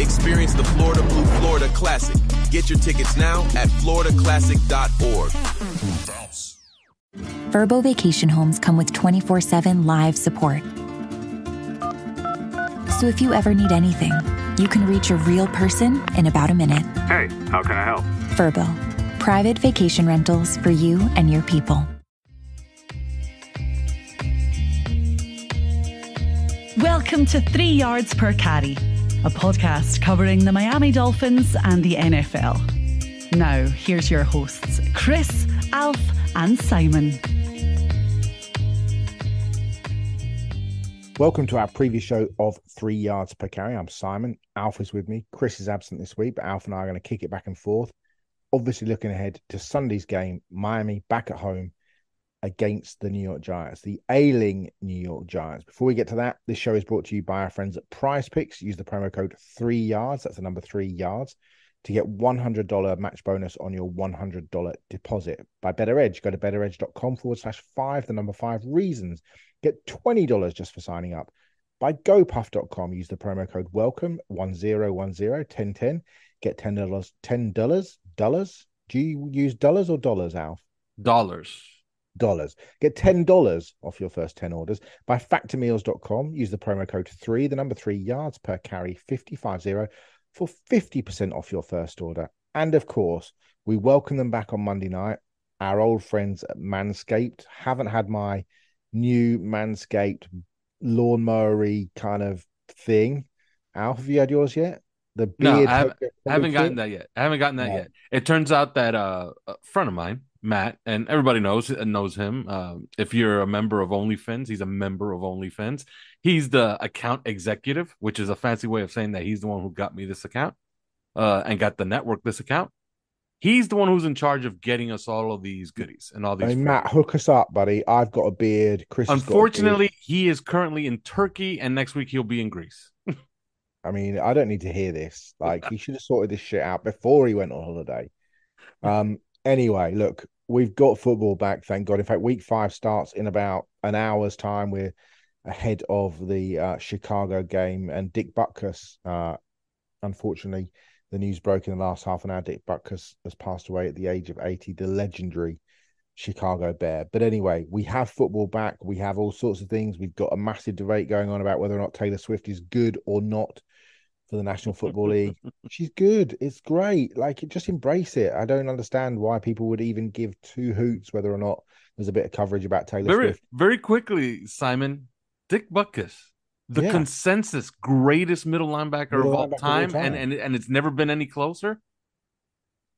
Experience the Florida Blue Florida Classic. Get your tickets now at floridaclassic.org. Verbo Vacation Homes come with 24/7 live support. So if you ever need anything, you can reach a real person in about a minute. Hey, how can I help? Verbo, private vacation rentals for you and your people. Welcome to 3 Yards Per Carry, a podcast covering the Miami Dolphins and the NFL. Now, here's your hosts, Chris, Alf, and Simon. Welcome to our previous show of 3 Yards Per Carry. I'm Simon. Alf is with me. Chris is absent this week, but Alf and I are going to kick it back and forth. Obviously looking ahead to Sunday's game, Miami back at home against the New York Giants, the ailing New York Giants. Before we get to that, this show is brought to you by our friends at Prize Picks. Use the promo code 3 Yards, that's the number 3 Yards, to get $100 match bonus on your $100 deposit. By Better Edge, go to betteredge.com/5, the number 5 reasons. Get $20 just for signing up. By GoPuff.com, use the promo code WELCOME 1010 get $10. $10. Do you use dollars or dollars, Alf? Dollars. Get $10 off your first 10 orders. By factormeals.com, use the promo code 3, the number 3 Yards Per Carry 550 for 50% off your first order. And of course, we welcome them back on Monday night. Our old friends at Manscaped. Haven't had my new Manscaped lawnmower-y kind of thing. Alf, have you had yours yet? The beard. No, I haven't gotten that yet. Yet. It turns out that a friend of mine, Matt, and everybody knows him. If you're a member of OnlyFans, he's a member of OnlyFans. He's the account executive, which is a fancy way of saying that he's the one who got me this account and got the network this account. He's the one who's in charge of getting us all of these goodies and all these. Hey, Matt, hook us up, buddy. I've got a beard. Chris, unfortunately, he is currently in Turkey, and next week he'll be in Greece. I mean, I don't need to hear this. Like, he should have sorted this shit out before he went on holiday. Anyway, look, we've got football back, thank God. In fact, week 5 starts in about an hour's time. We're ahead of the Chicago game, and Dick Butkus, unfortunately, the news broke in the last half an hour. Dick Butkus has passed away at the age of 80, the legendary Chicago Bear. But anyway, we have football back. We have all sorts of things. We've got a massive debate going on about whether or not Taylor Swift is good or not for the National Football League. She's good. It's great. Like, just embrace it. I don't understand why people would even give 2 hoots whether or not there's a bit of coverage about Taylor Swift. Very quickly, Simon, Dick Butkus, the consensus greatest middle linebacker of all time. And it's never been any closer.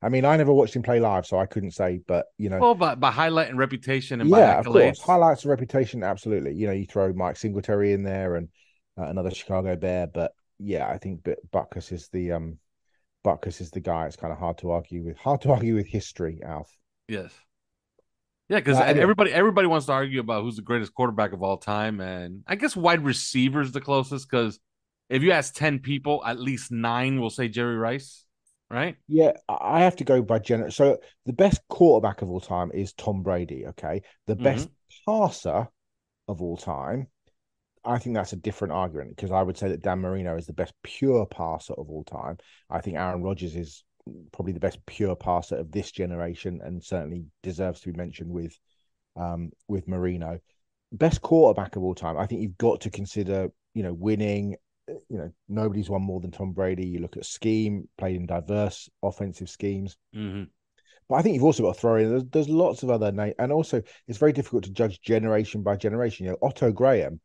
I mean, I never watched him play live, so I couldn't say, but, you know. Well, by highlight and reputation and by accolades. Of course. Highlights and reputation, absolutely. You know, you throw Mike Singletary in there and another Chicago Bear, but yeah, I think Butkus is the guy. It's kind of hard to argue with. Hard to argue with history, Alf. Yes. Yeah, because everybody wants to argue about who's the greatest quarterback of all time, and I guess wide receiver is the closest. Because if you ask 10 people, at least 9 will say Jerry Rice, right? Yeah, I have to go by general. So the best quarterback of all time is Tom Brady. Okay, the best passer of all time, I think that's a different argument, because I would say that Dan Marino is the best pure passer of all time. I think Aaron Rodgers is probably the best pure passer of this generation, and certainly deserves to be mentioned with Marino. Best quarterback of all time, I think you've got to consider, you know, winning. You know, nobody's won more than Tom Brady. You look at scheme, played in diverse offensive schemes. But I think you've also got to throw in, there's lots of other names. And also, it's very difficult to judge generation by generation. You know, Otto Graham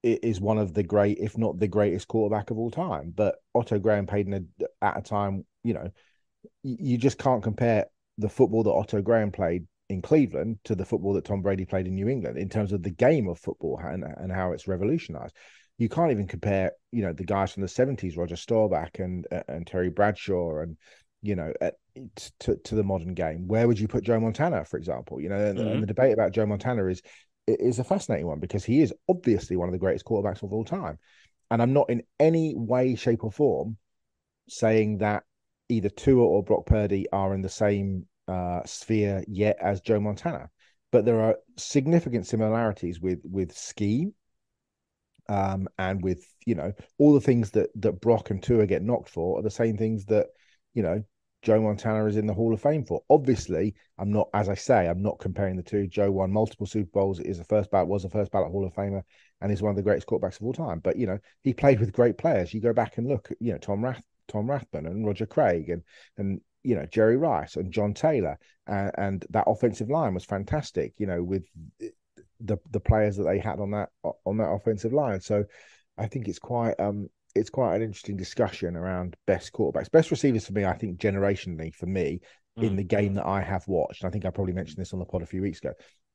is one of the great, if not the greatest quarterback of all time. But Otto Graham played at a time, you know, you just can't compare the football that Otto Graham played in Cleveland to the football that Tom Brady played in New England in terms of the game of football and how it's revolutionized. You can't even compare, you know, the guys from the 70s, Roger Staubach and Terry Bradshaw, and, you know, to the modern game. Where would you put Joe Montana, for example? You know, and the debate about Joe Montana is a fascinating one, because he is obviously one of the greatest quarterbacks of all time. And I'm not in any way, shape, or form saying that either Tua or Brock Purdy are in the same sphere yet as Joe Montana. But there are significant similarities with scheme, And with, all the things that Brock and Tua get knocked for are the same things that, Joe Montana is in the Hall of Fame for. Obviously, I'm not, as I say, I'm not comparing the two. Joe won multiple Super Bowls, was a first ballot Hall of Famer, and is one of the greatest quarterbacks of all time. But, he played with great players. You go back and look, Tom Rathbun and Roger Craig and Jerry Rice and John Taylor, and that offensive line was fantastic, with the players that they had on that offensive line. So I think it's quite an interesting discussion around best quarterbacks, best receivers for me. I think generationally for me in the game that I have watched, I think I probably mentioned this on the pod a few weeks ago,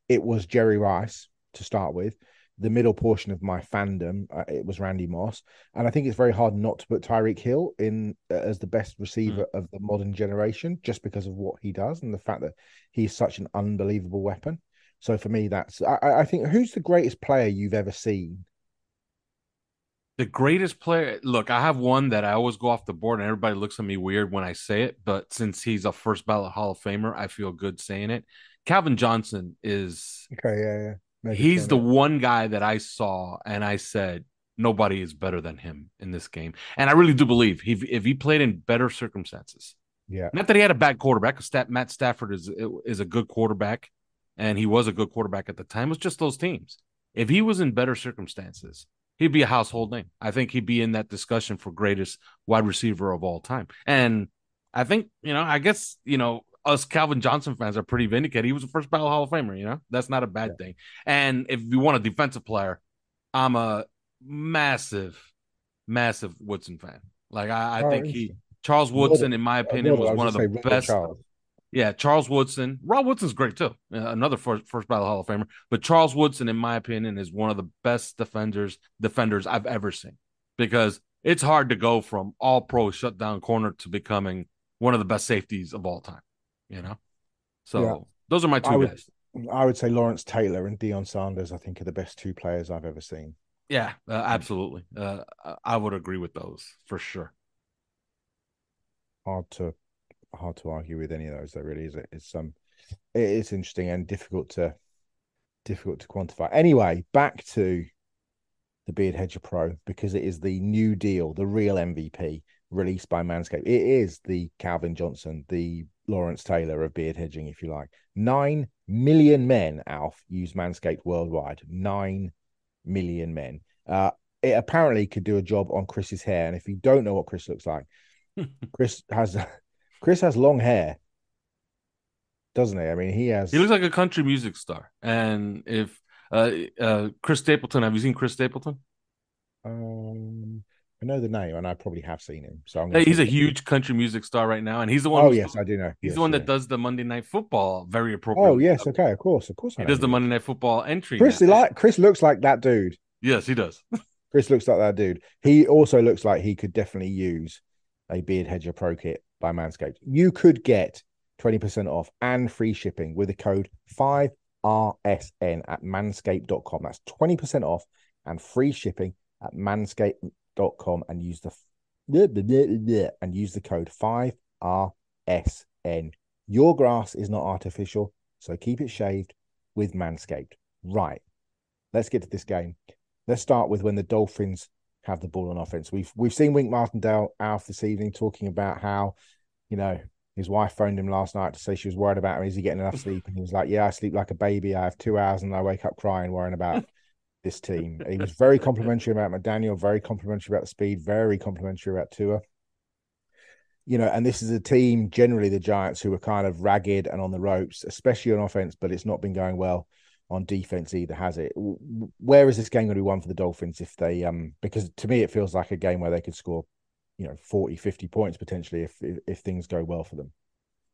it was Jerry Rice to start with. The middle portion of my fandom, it was Randy Moss, and I think it's very hard not to put Tyreek Hill in as the best receiver of the modern generation, just because of what he does and the fact that he's such an unbelievable weapon. So for me, I think, who's the greatest player you've ever seen? The greatest player. Look, I have one that I always go off the board, and everybody looks at me weird when I say it. But since he's a first ballot Hall of Famer, I feel good saying it. Calvin Johnson is. Okay, yeah. He's the one guy that I saw, and I said nobody is better than him in this game, and I really do believe if he played in better circumstances. Yeah. Not that he had a bad quarterback. Matt Stafford is a good quarterback, and he was a good quarterback at the time. It was just those teams. If he was in better circumstances, he'd be a household name. I think he'd be in that discussion for greatest wide receiver of all time. And I think, I guess, us Calvin Johnson fans are pretty vindicated. He was a first ballot Hall of Famer, That's not a bad thing. And if you want a defensive player, I'm a massive, massive Woodson fan. Like, I think Charles Woodson, in my opinion, was one of the best. Charles. Yeah, Charles Woodson. Rob Woodson's great too. Another first ballot Hall of Famer. But Charles Woodson, in my opinion, is one of the best defenders I've ever seen. Because it's hard to go from all pro shutdown corner to becoming one of the best safeties of all time. So those are my two guys. I would say Lawrence Taylor and Deion Sanders, I think, are the best two players I've ever seen. Yeah, absolutely. I would agree with those for sure. Hard to argue with any of those. There really is. It's interesting and difficult to quantify. Anyway, back to the Beard Hedger Pro, because it is the new deal, the real MVP released by Manscaped. It is the Calvin Johnson, the Lawrence Taylor of beard hedging, if you like. 9 million men, Alf, use Manscaped worldwide. 9 million men. It apparently could do a job on Chris's hair. And if you don't know what Chris looks like, Chris has long hair, doesn't he? I mean, he looks like a country music star. And if Chris Stapleton, have you seen Chris Stapleton? I know the name, and I probably have seen him. So he's a huge country music star right now, and he's the one. Oh yes, I do know. He's the one that does the Monday Night Football very appropriately. Oh yes, okay, of course. He does the Monday Night Football entry. Chris looks like that dude. Yes, he does. Chris looks like that dude. He also looks like he could definitely use a Beard Hedger Pro Kit by Manscaped. You could get 20% off and free shipping with the code 5RSN at manscaped.com. That's 20% off and free shipping at manscaped.com, and use the code 5RSN. Your grass is not artificial, so keep it shaved with Manscaped. Right. Let's get to this game. Let's start with when the Dolphins have the ball on offense. We've seen Wink Martindale out this evening talking about how, his wife phoned him last night to say she was worried about him. Is he getting enough sleep? And he was like, yeah, I sleep like a baby. I have 2 hours and I wake up crying, worrying about this team. He was very complimentary about McDaniel, very complimentary about the speed, very complimentary about Tua. And this is a team, generally the Giants, who are kind of ragged and on the ropes, especially on offense, but it's not been going well on defense either, has it? Where is this game going to be won for the Dolphins if they because to me it feels like a game where they could score 40, 50 points potentially if things go well for them.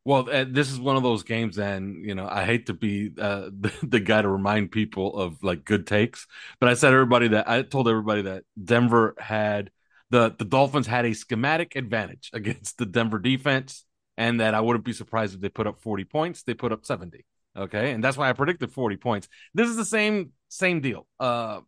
Well, this is one of those games, and I hate to be the guy to remind people of like good takes, but I told everybody that Denver had the Dolphins had a schematic advantage against the Denver defense, and that I wouldn't be surprised if they put up 40 points. They put up 70. Okay, and that's why I predicted 40 points. This is the same deal. Are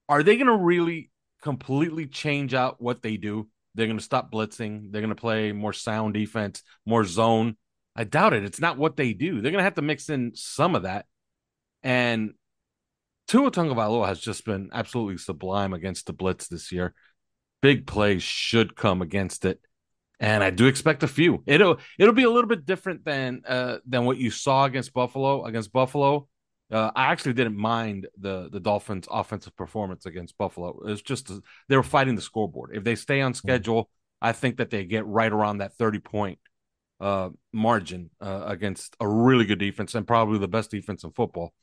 they going to really completely change out what they do? They're going to stop blitzing. They're going to play more sound defense, more zone. I doubt it. It's not what they do. They're going to have to mix in some of that. And Tua Tagovailoa has just been absolutely sublime against the blitz this year. Big plays should come against it, and I do expect a few. It'll be a little bit different than what you saw against Buffalo. I actually didn't mind the Dolphins' offensive performance against Buffalo. It's just they were fighting the scoreboard. If they stay on schedule, I think that they get right around that 30-point margin against a really good defense and probably the best defense in football.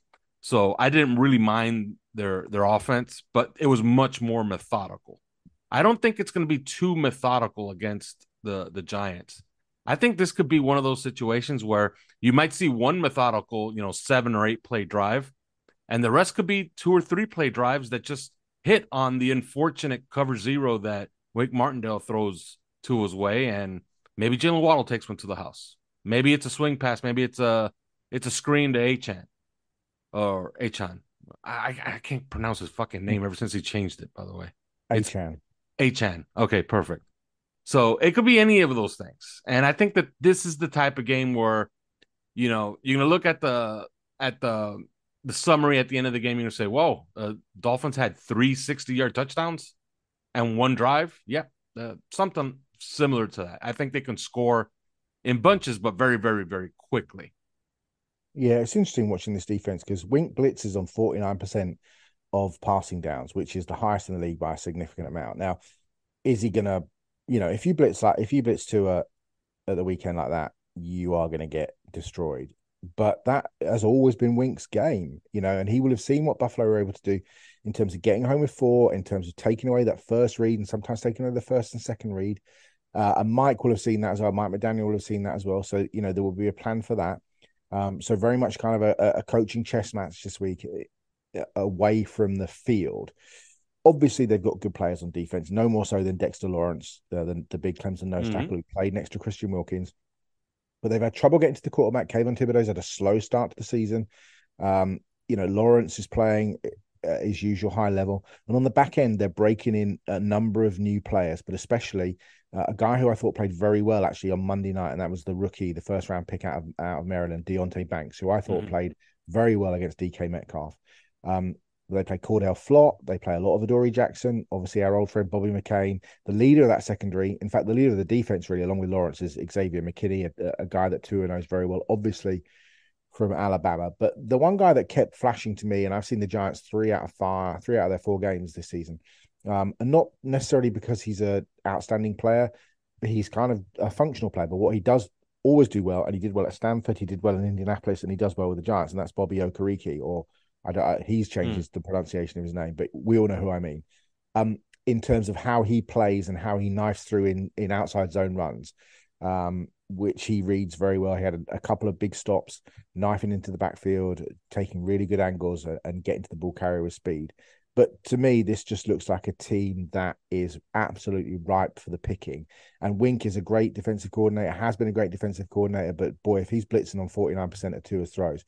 So I didn't really mind their offense, but it was much more methodical. I don't think it's going to be too methodical against the Giants. I think this could be one of those situations where you might see one methodical, 7 or 8 play drive, and the rest could be 2 or 3 play drives that just hit on the unfortunate cover zero that Wake Martindale throws to his way, and maybe Jalen Waddle takes one to the house. Maybe it's a swing pass. Maybe it's a screen to Achan or Achan. I can't pronounce his fucking name ever since he changed it, by the way. Achan. Achan. Okay, perfect. So it could be any of those things. And I think that this is the type of game where, you're going to look at the summary at the end of the game. You're going to say, whoa, Dolphins had 3 60-yard touchdowns and 1 drive. Yeah, something similar to that. I think they can score in bunches, but very, very, very quickly. Yeah, it's interesting watching this defense because Wink blitzes on 49% of passing downs, which is the highest in the league by a significant amount. Now, is he going to, if you blitz Tua at the weekend like that, you are going to get destroyed. But that has always been Wink's game, and he will have seen what Buffalo were able to do in terms of getting home with 4, in terms of taking away that first read and sometimes taking away the first and second read. And Mike will have seen that as well. Mike McDaniel will have seen that as well. So, there will be a plan for that. So very much kind of a coaching chess match this week away from the field. Obviously, they've got good players on defense, no more so than Dexter Lawrence, the big Clemson nose tackle who played next to Christian Wilkins. But they've had trouble getting to the quarterback. Kayvon Thibodeau's had a slow start to the season. Lawrence is playing his usual high level. And on the back end, they're breaking in a number of new players, but especially a guy who I thought played very well actually on Monday night, and that was the rookie, the first-round pick out of Maryland, Deontay Banks, who I thought played very well against DK Metcalf. They play Cordell Flott. They play a lot of Adoree Jackson. Obviously, our old friend Bobby McCain. The leader of that secondary, in fact, the leader of the defense, really, along with Lawrence, is Xavier McKinney, a guy that Tua knows very well, obviously from Alabama. But the one guy that kept flashing to me, and I've seen the Giants 3 out of their 4 games this season, and not necessarily because he's an outstanding player, but he's kind of a functional player. But what he does always do well, and he did well at Stanford, he did well in Indianapolis, and he does well with the Giants, and that's Bobby Okereke, or he's changed the pronunciation of his name, but we all know who I mean. In terms of how he plays and how he knifes through in outside zone runs, which he reads very well. He had a couple of big stops, knifing into the backfield, taking really good angles and getting to the ball carrier with speed. But to me, this just looks like a team that is absolutely ripe for the picking. And Wink is a great defensive coordinator, has been a great defensive coordinator, but boy, if he's blitzing on 49% of Tua's throws,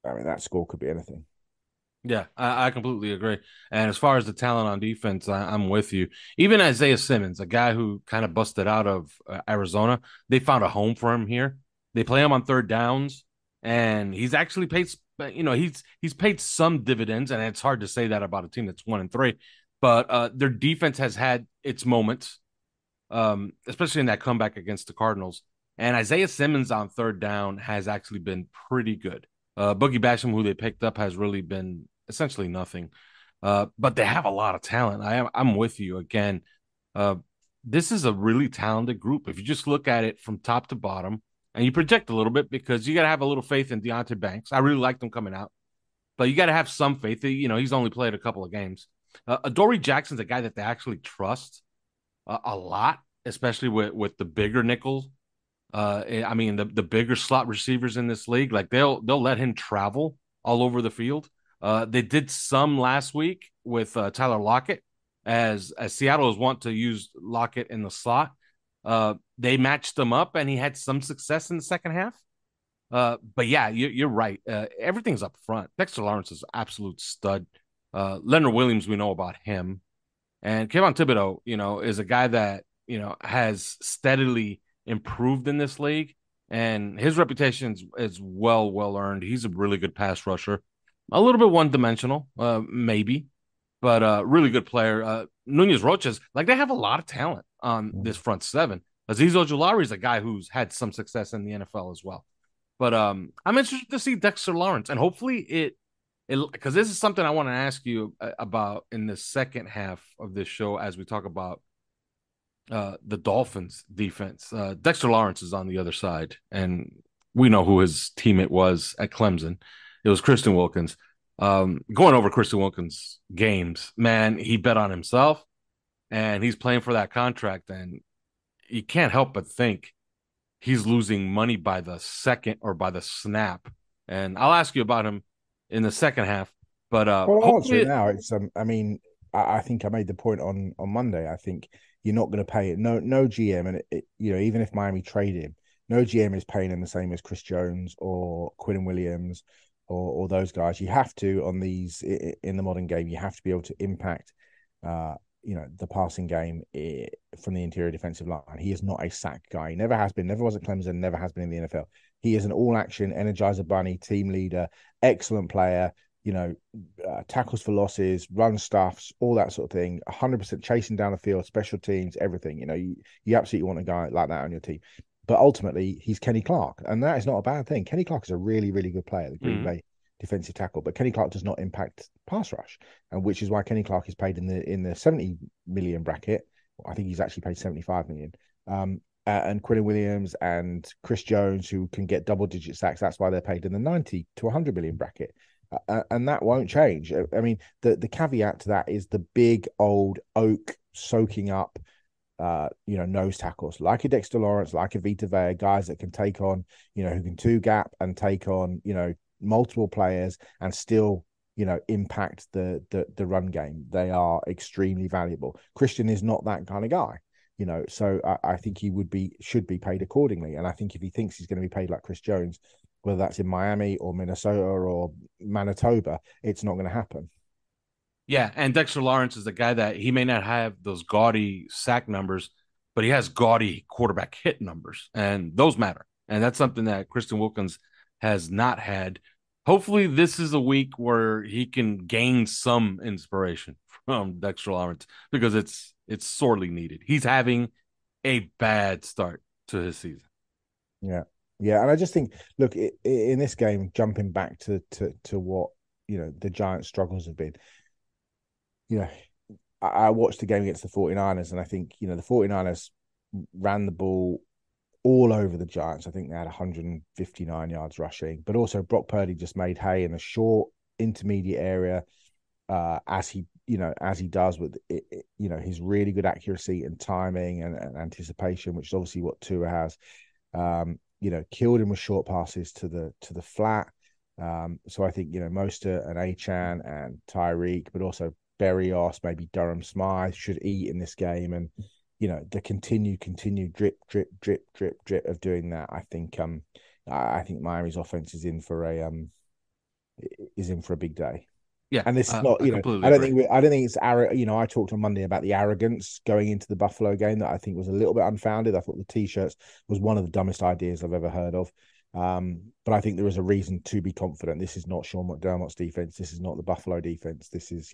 I mean, that score could be anything. Yeah, I completely agree. And as far as the talent on defense, I'm with you. Even Isaiah Simmons, a guy who kind of busted out of Arizona, they found a home for him here. They play him on 3rd downs, and he's actually paid. He's paid some dividends, and it's hard to say that about a team that's 1-3. But their defense has had its moments, especially in that comeback against the Cardinals. And Isaiah Simmons on 3rd down has actually been pretty good. Boogie Basham, who they picked up, has really been essentially nothing. But they have a lot of talent. I'm with you again. This is a really talented group. If you just look at it from top to bottom and you project a little bit, because you got to have a little faith in Deontay Banks. I really liked him coming out, but you got to have some faith. He's only played a couple of games. Adoree Jackson's a guy that they actually trust a lot, especially with the bigger nickels. The bigger slot receivers in this league, like they'll let him travel all over the field. They did some last week with Tyler Lockett, as Seattle is want to use Lockett in the slot. They matched them up, and he had some success in the second half. But yeah, you're right. Everything's up front. Dexter Lawrence is an absolute stud. Leonard Williams, we know about him, and Kayvon Thibodeau, is a guy that has steadily improved in this league, and his reputation is well earned. He's a really good pass rusher. a little bit one-dimensional, maybe, but really good player. Nunez Roches, like they have a lot of talent on this front seven. Aziz Ojulari is a guy who's had some success in the NFL as well. But I'm interested to see Dexter Lawrence, and hopefully it because this is something I want to ask you about in the second half of this show as we talk about the Dolphins defense. Dexter Lawrence is on the other side, and we know who his teammate was at Clemson. It was Christian Wilkins. Going over Christian Wilkins' games, man, he bet on himself, and he's playing for that contract, and you can't help but think he's losing money by the second or by the snap. And I'll ask you about him in the second half. But well, I'll answer it now. It's I mean, I think I made the point on Monday. I think you're not going to pay it. No GM, and even if Miami trade him, no GM is paying him the same as Chris Jones or Quinn Williams or those guys. You have to on these in the modern game. You have to be able to impact, the passing game from the interior defensive line. He is not a sack guy. He never has been. Never was at Clemson. Never has been in the NFL. He is an all-action energizer bunny, team leader, excellent player. Tackles for losses, run stuffs, all that sort of thing. 100% chasing down the field, special teams, everything. You absolutely want a guy like that on your team. But ultimately, he's Kenny Clark, and that is not a bad thing. Kenny Clark is a really, really good player, the Green Bay defensive tackle, but Kenny Clark does not impact pass rush, and which is why Kenny Clark is paid in the 70 million bracket. I think he's actually paid 75 million. And Quinn Williams and Chris Jones, who can get double-digit sacks, that's why they're paid in the 90 to 100 million bracket. And that won't change. I mean, the caveat to that is the big old oak soaking up, nose tackles like a Dexter Lawrence, like a Vita Vea, guys that can take on, who can two gap and take on, multiple players and still, impact the run game. They are extremely valuable. Christian is not that kind of guy, so I think he should be paid accordingly. And I think if he thinks he's going to be paid like Chris Jones, whether that's in Miami or Minnesota or Manitoba, it's not going to happen. Yeah, and Dexter Lawrence is the guy that he may not have those gaudy sack numbers, but he has gaudy quarterback hit numbers, and those matter. And that's something that Christian Wilkins has not had. Hopefully, this is a week where he can gain some inspiration from Dexter Lawrence because it's sorely needed. He's having a bad start to his season. Yeah. Yeah, and I just think, look, in this game, jumping back to what, the Giants' struggles have been, I watched the game against the 49ers, and I think, the 49ers ran the ball all over the Giants. I think they had 159 yards rushing, but also Brock Purdy just made hay in the short, intermediate area, as he does with, his really good accuracy and timing and anticipation, which is obviously what Tua has. Killed him with short passes to the flat. So I think, Mostert and Achane and Tyreek, but also Berrios, maybe Durham Smythe should eat in this game. And, the continued drip of doing that. I think Miami's offense is in for a big day. Yeah, and this is not, I don't think it's arrogant. I talked on Monday about the arrogance going into the Buffalo game that I think was a little bit unfounded. I thought the T-shirts was one of the dumbest ideas I've ever heard of. But I think there is a reason to be confident. This is not Sean McDermott's defense. This is not the Buffalo defense. This is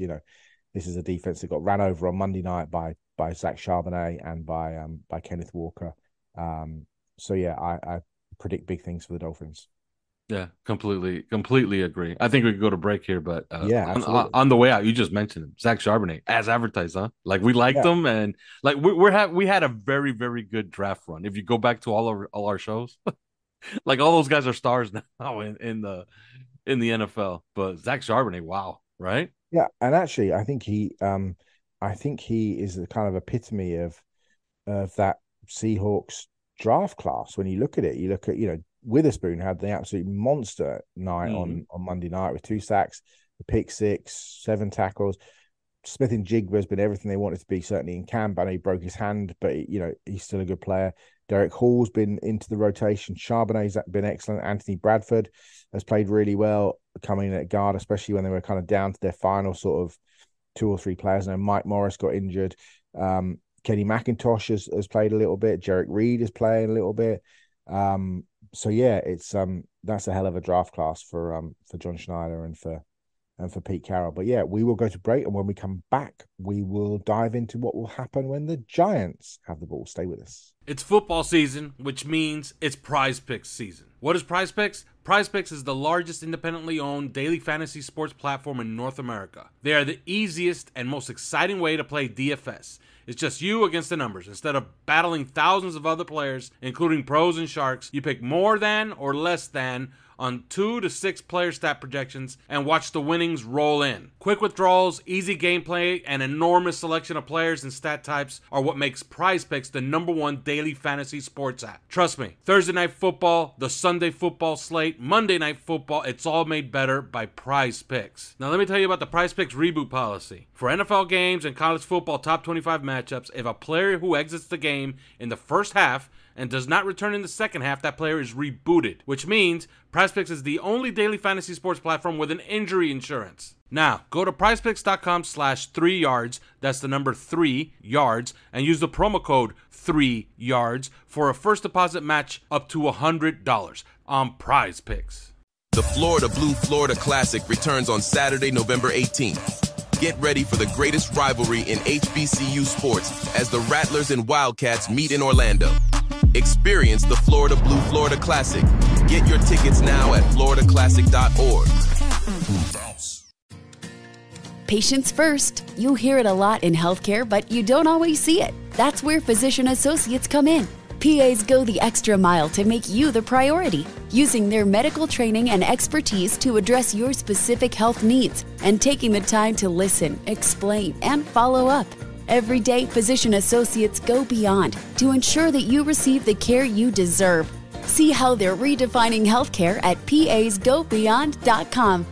a defense that got ran over on Monday night by Zach Charbonnet and by Kenneth Walker. So yeah, I predict big things for the Dolphins. Yeah, completely agree. I think we could go to break here, but on the way out, you just mentioned him, Zach Charbonnet, as advertised, huh? Like we liked him, and like we had a very, very good draft run. If you go back to all our shows, like all those guys are stars now in the NFL. But Zach Charbonnet, wow, right? Yeah, and actually, I think he is the kind of epitome of that Seahawks draft class. When you look at Witherspoon had the absolute monster night on Monday night with 2 sacks, a pick 6, 7 tackles. Smith and Jigba has been everything they wanted to be, certainly in camp. I know he broke his hand, but he's still a good player. Derek Hall's been into the rotation. Charbonnet's been excellent. Anthony Bradford has played really well coming in at guard, especially when they were kind of down to their final sort of 2 or 3 players. Now Mike Morris got injured. Kenny McIntosh has played a little bit. Jarek Reed is playing a little bit. So yeah, it's that's a hell of a draft class for John Schneider and for and for Pete Carroll. But yeah, we will go to break, and when we come back, we will dive into what will happen when the Giants have the ball. Stay with us. It's football season, which means it's Prize Picks season. What is Prize Picks? Prize Picks is the largest independently owned daily fantasy sports platform in North America. They are the easiest and most exciting way to play DFS. It's just you against the numbers. Instead of battling thousands of other players, including pros and sharks, you pick more than or less than on 2 to 6 player stat projections and watch the winnings roll in. Quick withdrawals, easy gameplay, and enormous selection of players and stat types are what makes Prize Picks the #1 daily fantasy sports app. Trust me, Thursday Night Football, the Sunday football slate, Monday Night Football, it's all made better by Prize Picks. Now let me tell you about the Prize Picks reboot policy. For NFL games and college football top 25 matchups, if a player who exits the game in the first half and does not return in the second half, that player is rebooted, which means PrizePicks is the only daily fantasy sports platform with an injury insurance. Now, go to prizepicks.com/3yards, that's the number 3 yards, and use the promo code 3yards for a first deposit match up to $100 on PrizePicks. The Florida Blue Florida Classic returns on Saturday, November 18th. Get ready for the greatest rivalry in HBCU sports as the Rattlers and Wildcats meet in Orlando. Experience the Florida Blue Florida Classic. Get your tickets now at floridaclassic.org. Patients first. You hear it a lot in healthcare, but you don't always see it. That's where physician associates come in. PAs go the extra mile to make you the priority, using their medical training and expertise to address your specific health needs and taking the time to listen, explain, and follow up. Every day, physician associates go beyond to ensure that you receive the care you deserve. See how they're redefining healthcare at PAsGoBeyond.com.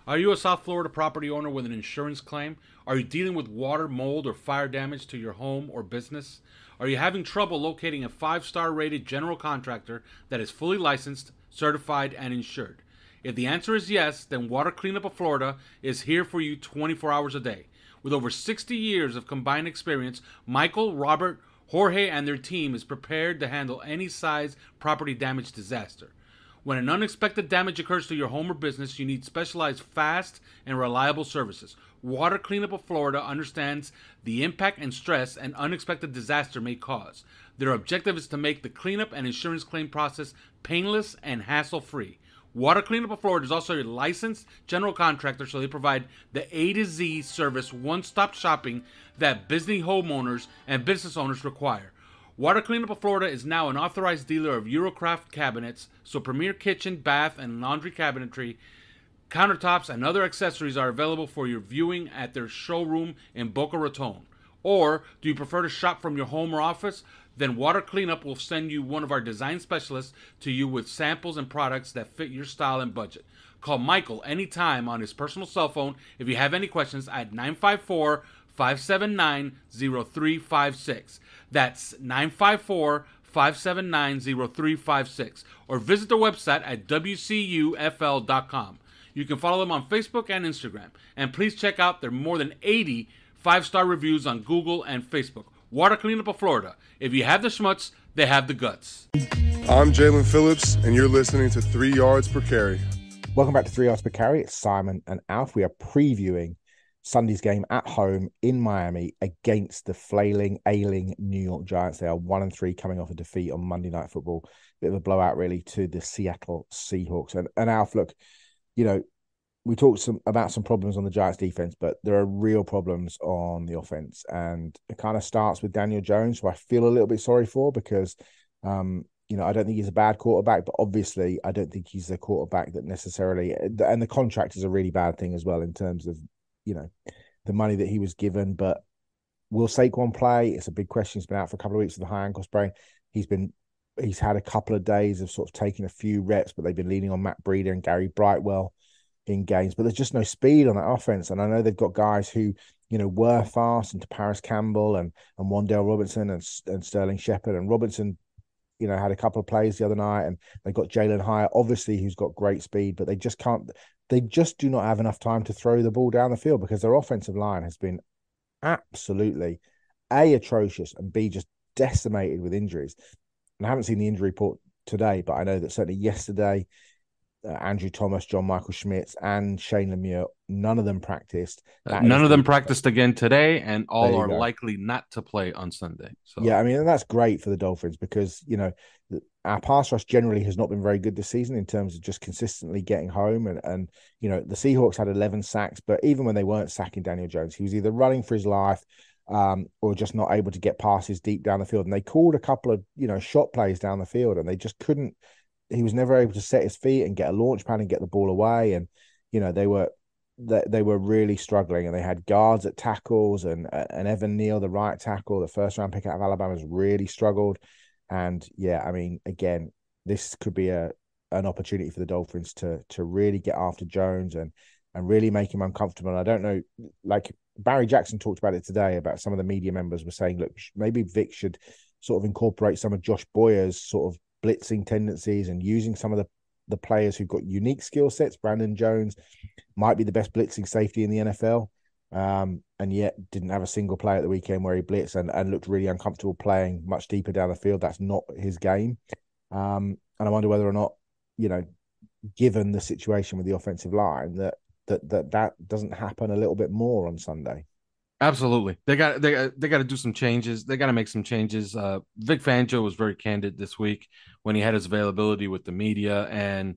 Are you a South Florida property owner with an insurance claim? Are you dealing with water, mold, or fire damage to your home or business? Are you having trouble locating a 5-star rated general contractor that is fully licensed, certified, and insured? If the answer is yes, then Water Cleanup of Florida is here for you 24 hours a day. With over 60 years of combined experience, Michael, Robert, Jorge, and their team is prepared to handle any size property damage disaster. When an unexpected damage occurs to your home or business, you need specialized, fast, and reliable services. Water Cleanup of Florida understands the impact and stress an unexpected disaster may cause. Their objective is to make the cleanup and insurance claim process painless and hassle-free. Water Cleanup of Florida is also a licensed general contractor, so they provide the A to Z service, one-stop shopping that busy homeowners and business owners require. Water Cleanup of Florida is now an authorized dealer of Eurocraft cabinets, so premier kitchen, bath, and laundry cabinetry, countertops, and other accessories are available for your viewing at their showroom in Boca Raton. Or, do you prefer to shop from your home or office? Then Water Cleanup will send you one of our design specialists to you with samples and products that fit your style and budget. Call Michael anytime on his personal cell phone if you have any questions at 954-579-0356. That's 954-579-0356. Or visit their website at wcufl.com. You can follow them on Facebook and Instagram. And please check out their more than 80 5-star reviews on Google and Facebook. Water Cleanup of Florida. If you have the schmutz, they have the guts. I'm Jalen Phillips, and you're listening to 3 Yards Per Carry. Welcome back to 3 Yards Per Carry. It's Simon and Alf. We are previewing Sunday's game at home in Miami against the flailing, ailing New York Giants. They are 1-3 coming off a defeat on Monday Night Football. Bit of a blowout, really, to the Seattle Seahawks. And Alf, look, you know, we talked about some problems on the Giants defense, but there are real problems on the offense. And it kind of starts with Daniel Jones, who I feel a little bit sorry for because, I don't think he's a bad quarterback, but obviously I don't think he's a quarterback that necessarily, and the contract is a really bad thing as well in terms of, the money that he was given. But will Saquon play? It's a big question. He's been out for a couple of weeks with a high ankle sprain. He's had a couple of days of sort of taking a few reps, but they've been leaning on Matt Breida and Gary Brightwell in games, but there's just no speed on that offense. And I know they've got guys who, were fast, into Paris Campbell and Wan'Dale Robinson and Sterling Shepard. And Robinson, had a couple of plays the other night, and they got Jalen Hyatt, obviously, who's got great speed, but they just do not have enough time to throw the ball down the field because their offensive line has been absolutely A, atrocious, and B, just decimated with injuries. And I haven't seen the injury report today, but I know that certainly yesterday, Andrew Thomas, John Michael Schmitz, and Shane Lemieux. None of them practiced. None of them practiced again today, and all are go. likely not to play on Sunday. So yeah, I mean, and that's great for the Dolphins because our pass rush generally has not been very good this season in terms of just consistently getting home. And the Seahawks had 11 sacks, but even when they weren't sacking Daniel Jones, he was either running for his life or just not able to get passes deep down the field. And they called a couple of shot plays down the field, and they just couldn't. He was never able to set his feet and get a launch pad and get the ball away. And they were really struggling, and they had guards at tackles, and Evan Neal, the right tackle, the first round pick out of Alabama, has really struggled. And yeah, I mean, again, this could be an opportunity for the Dolphins to really get after Jones and really make him uncomfortable. And I don't know, like Barry Jackson talked about it today, about some of the media members were saying, look, maybe Vic should sort of incorporate some of Josh Boyer's sort of blitzing tendencies and using some of the players who've got unique skill sets. Brandon Jones might be the best blitzing safety in the NFL, and yet didn't have a single play at the weekend where he blitzed and looked really uncomfortable playing much deeper down the field. That's not his game. And I wonder whether or not, given the situation with the offensive line, that doesn't happen a little bit more on Sunday. Absolutely. They got to do some changes. They got to make some changes. Vic Fangio was very candid this week when he had his availability with the media, and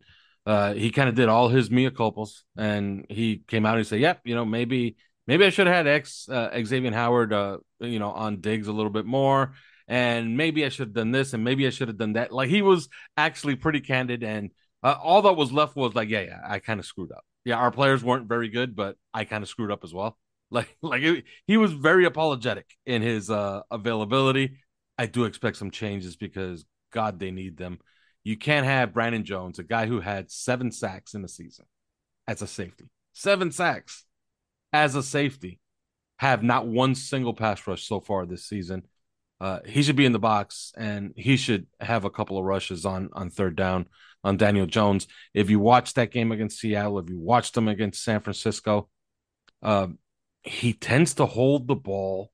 he kind of did all his mea culpas, and he came out and said, yep, maybe I should have had Xavier Howard, on Diggs a little bit more, and maybe I should have done this, and maybe I should have done that. Like, he was actually pretty candid, and all that was left was like, yeah, I kind of screwed up. Yeah, our players weren't very good, but I kind of screwed up as well. He was very apologetic in his availability. I do expect some changes because, God, they need them. You can't have Brandon Jones, a guy who had 7 sacks in the season as a safety. 7 sacks as a safety. Have not one single pass rush so far this season. He should be in the box, and he should have a couple of rushes on third down on Daniel Jones. If you watch that game against Seattle, if you watched them against San Francisco, he tends to hold the ball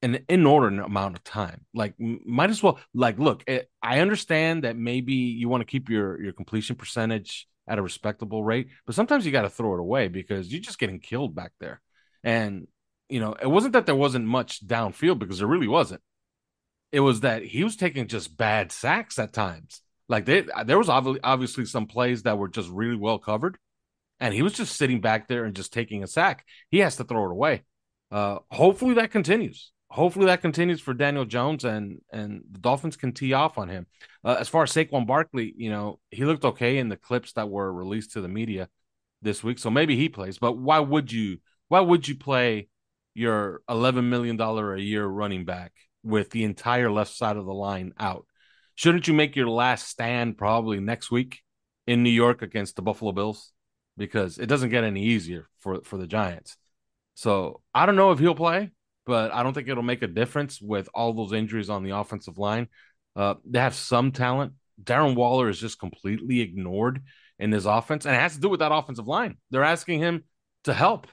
an inordinate amount of time. Like, might as well, look, I understand that maybe you want to keep your completion percentage at a respectable rate, but sometimes you got to throw it away because you're just getting killed back there. And, it wasn't that there wasn't much downfield, because there really wasn't. It was that he was taking just bad sacks at times. Like, there was obviously some plays that were just really well covered, and he was just sitting back there and just taking a sack. He has to throw it away. Hopefully that continues. Hopefully that continues for Daniel Jones, and the Dolphins can tee off on him. As far as Saquon Barkley, he looked okay in the clips that were released to the media this week, so maybe he plays. But why would you play your $11 million a year running back with the entire left side of the line out? Shouldn't you make your last stand probably next week in New York against the Buffalo Bills? Because it doesn't get any easier for the Giants. So I don't know if he'll play, but I don't think it'll make a difference with all those injuries on the offensive line. They have some talent. Darren Waller is just completely ignored in this offense, and it has to do with that offensive line. They're asking him to help.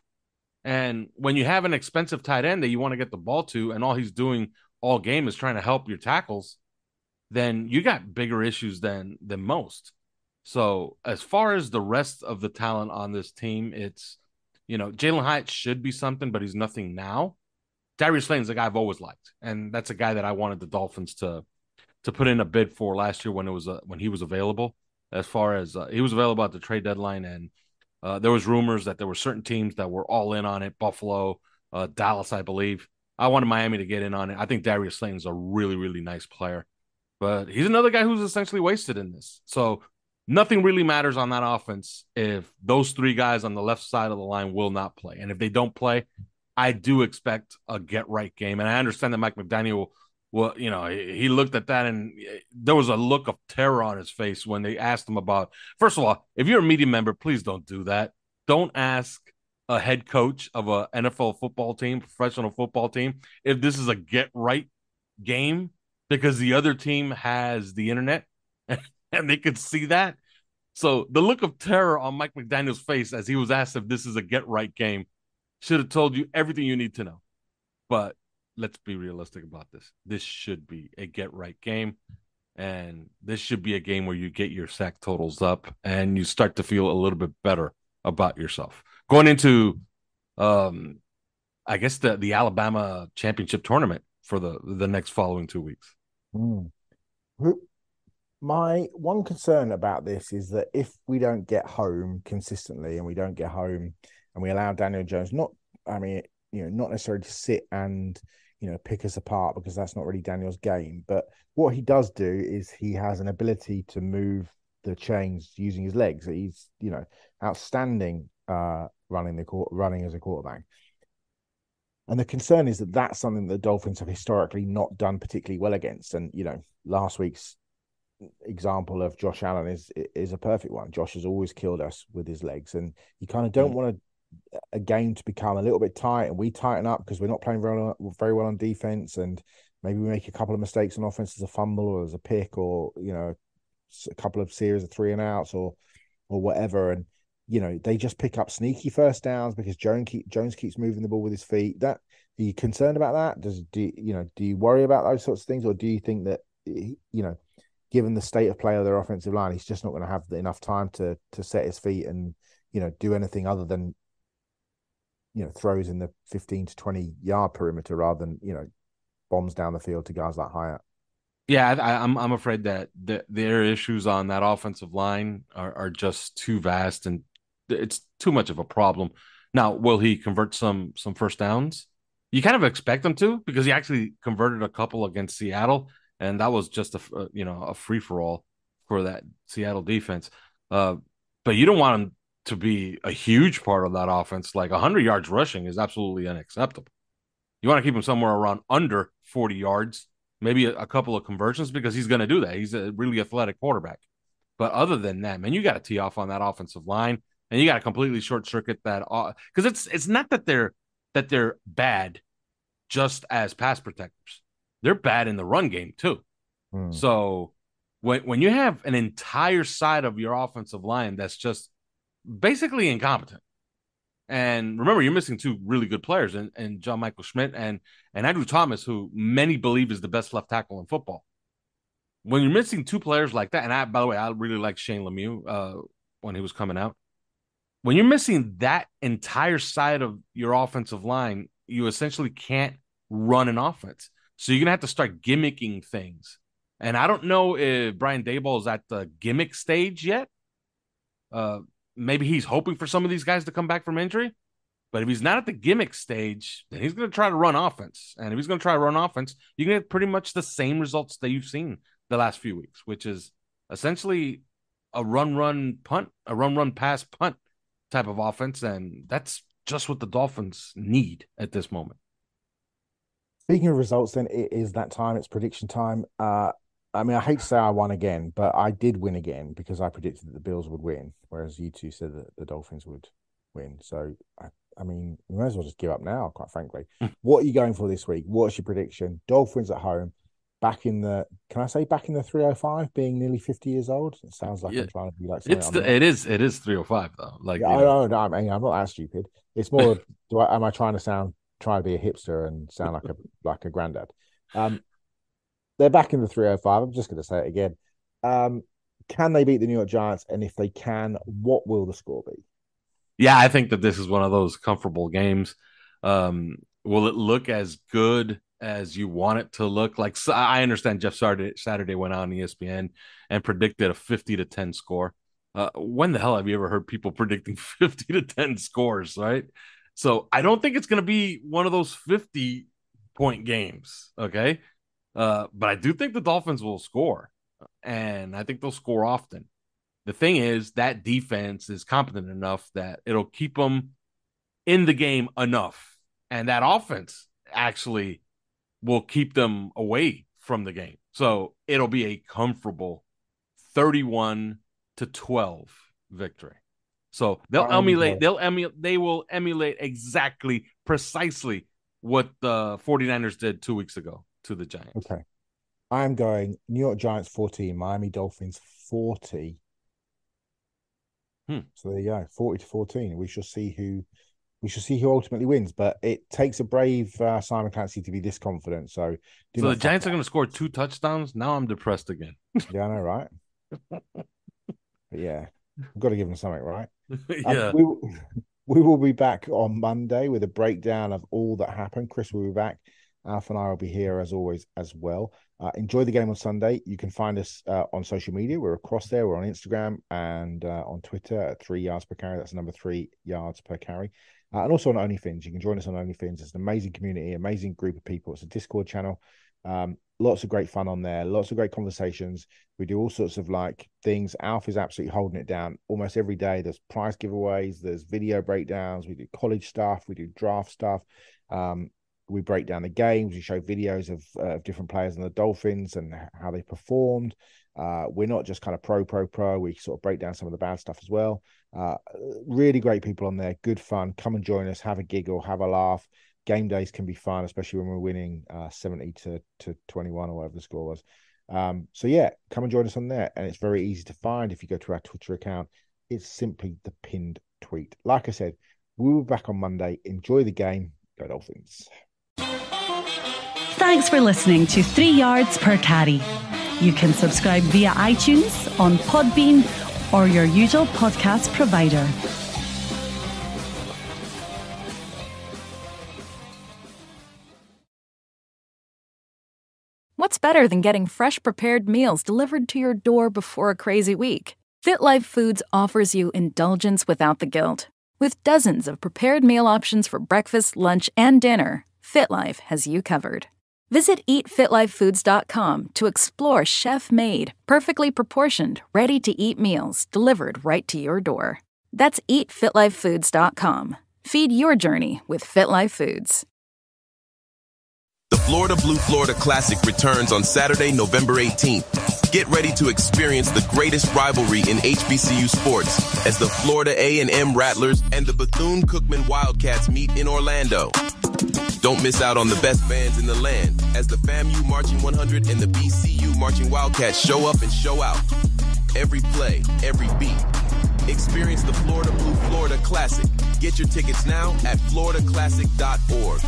And when you have an expensive tight end that you want to get the ball to, and all he's doing all game is trying to help your tackles, then you got bigger issues than most. So as far as the rest of the talent on this team, it's, Jalen Hyatt should be something, but he's nothing now. Darius Slayton's a guy I've always liked, and that's a guy that I wanted the Dolphins to put in a bid for last year when he was available. As far as he was available at the trade deadline, and there was rumors that there were certain teams that were all in on it. Buffalo, Dallas, I believe. I wanted Miami to get in on it. I think Darius Slayton's a really, really nice player, but he's another guy who's essentially wasted in this. So nothing really matters on that offense if those 3 guys on the left side of the line will not play. And if they don't play, I do expect a get-right game. And I understand that Mike McDaniel, well, he looked at that, and there was a look of terror on his face when they asked him about, first of all, if you're a media member, please don't do that. Don't ask a head coach of a NFL football team, professional football team, if this is a get-right game, because the other team has the internet and they could see that. So the look of terror on Mike McDaniel's face as he was asked if this is a get-right game should have told you everything you need to know. But let's be realistic about this. This should be a get-right game. And this should be a game where you get your sack totals up and you start to feel a little bit better about yourself. Going into I guess the Alabama championship tournament for the next following 2 weeks. Mm. My one concern about this is that if we don't get home consistently and we don't get home and we allow Daniel Jones, not necessarily to sit and, pick us apart, because that's not really Daniel's game. But what he does do is he has an ability to move the chains using his legs. He's, outstanding running as a quarterback. And the concern is that that's something that the Dolphins have historically not done particularly well against. And, last week's example of Josh Allen is a perfect one. Josh has always killed us with his legs, and you kind of don't want a game to become a little bit tight, and we tighten up because we're not playing very well on defense, and maybe we make a couple of mistakes on offense, as a fumble or as a pick, or a couple of series of 3-and-outs or whatever, and they just pick up sneaky first downs because Jones keeps moving the ball with his feet. That, are you concerned about that? Do you worry about those sorts of things, or do you think that given the state of play of their offensive line, he's just not going to have enough time to set his feet and do anything other than throws in the 15 to 20 yard perimeter rather than bombs down the field to guys like Hyatt? Yeah, I'm afraid that their issues on that offensive line are just too vast, and it's too much of a problem. Now, will he convert some first downs? You kind of expect him to, because he actually converted a couple against Seattle, and that was just a free for all for that Seattle defense. But you don't want him to be a huge part of that offense. Like 100 yards rushing is absolutely unacceptable. You want to keep him somewhere around under 40 yards, maybe a couple of conversions, because he's going to do that. He's a really athletic quarterback. But other than that, man, you got to tee off on that offensive line, and you got to completely short circuit that, because it's not that they're bad just as pass protectors. They're bad in the run game too. So when you have an entire side of your offensive line that's just basically incompetent, and remember, you're missing two really good players, and John Michael Schmidt and Andrew Thomas, who many believe is the best left tackle in football. When you're missing two players like that, and by the way, I really like Shane Lemieux when he was coming out. When you're missing that entire side of your offensive line, you essentially can't run an offense. So you're going to have to start gimmicking things. And I don't know if Brian Daboll is at the gimmick stage yet. Maybe he's hoping for some of these guys to come back from injury. But if he's not at the gimmick stage, then he's going to try to run offense. And if he's going to try to run offense, you can get pretty much the same results that you've seen the last few weeks, which is essentially a run, punt, a run, pass, punt type of offense. And that's just what the Dolphins need at this moment. Speaking of results, then, it is that time. It's prediction time. I hate to say I won again, but I did win again because I predicted that the Bills would win, whereas you two said that the Dolphins would win. So, we might as well just give up now, quite frankly. What are you going for this week? What's your prediction? Dolphins at home, can I say back in the 305, being nearly 50 years old? It sounds like I'm trying to be like something. It is 305 though. Like, I know, no, I'm not that stupid. It's more am I trying to be a hipster and sound like a granddad? They're back in the 305. I'm just going to say it again. Can they beat the New York Giants? And if they can, what will the score be? Yeah, I think that this is one of those comfortable games. Will it look as good as you want it to look? Like, so I understand Jeff Saturday went on ESPN and predicted a 50-10 score. When the hell have you ever heard people predicting 50-10 scores, right? So I don't think it's going to be one of those 50-point games, okay? But I do think the Dolphins will score, and I think they'll score often. The thing is, that defense is competent enough that it'll keep them in the game enough, and that offense actually will keep them away from the game. So it'll be a comfortable 31-12 victory. So they will emulate exactly, precisely what the 49ers did 2 weeks ago to the Giants. Okay. I'm going New York Giants 14, Miami Dolphins 40. So there you go, 40-14. We shall see who We shall see who ultimately wins, but it takes a brave Simon Clancy to be this confident. So the Giants are going to score 2 touchdowns. Now I'm depressed again. Yeah, I know, right? But yeah, we've got to give them something, right? Yeah. We will be back on Monday with a breakdown of all that happened. Chris will be back. Alf and I will be here as always as well. Enjoy the game on Sunday. You can find us on social media. We're across there. We're on Instagram and on Twitter at 3 yards per carry. That's the number 3 yards per carry. And also on OnlyFins. You can join us on OnlyFins. It's an amazing community, amazing group of people. It's a Discord channel. Lots of great fun on there. Lots of great conversations. We do all sorts of things. Alf is absolutely holding it down almost every day. There's prize giveaways. There's video breakdowns. We do college stuff. We do draft stuff. We break down the games. We show videos of different players in the Dolphins and how they performed. We're not just kind of pro. We sort of break down some of the bad stuff as well. Really great people on there. Good fun. Come and join us. Have a giggle. Have a laugh. Game days can be fun, especially when we're winning 70 to 21 or whatever the score was. So yeah, come and join us on there. And it's very easy to find if you go to our Twitter account. It's simply the pinned tweet. Like I said, we will be back on Monday. Enjoy the game. Go Dolphins. Thanks for listening to 3 Yards Per Carry. You can subscribe via iTunes, on Podbean, or your usual podcast provider. What's better than getting fresh prepared meals delivered to your door before a crazy week? FitLife Foods offers you indulgence without the guilt. With dozens of prepared meal options for breakfast, lunch, and dinner, FitLife has you covered. Visit eatfitlifefoods.com to explore chef-made, perfectly proportioned, ready-to-eat meals delivered right to your door. That's eatfitlifefoods.com. Feed your journey with FitLife Foods. The Florida Blue Florida Classic returns on Saturday, November 18th. Get ready to experience the greatest rivalry in HBCU sports as the Florida A&M Rattlers and the Bethune-Cookman Wildcats meet in Orlando. Don't miss out on the best bands in the land as the FAMU Marching 100 and the BCU Marching Wildcats show up and show out. Every play, every beat. Experience the Florida Blue Florida Classic. Get your tickets now at floridaclassic.org.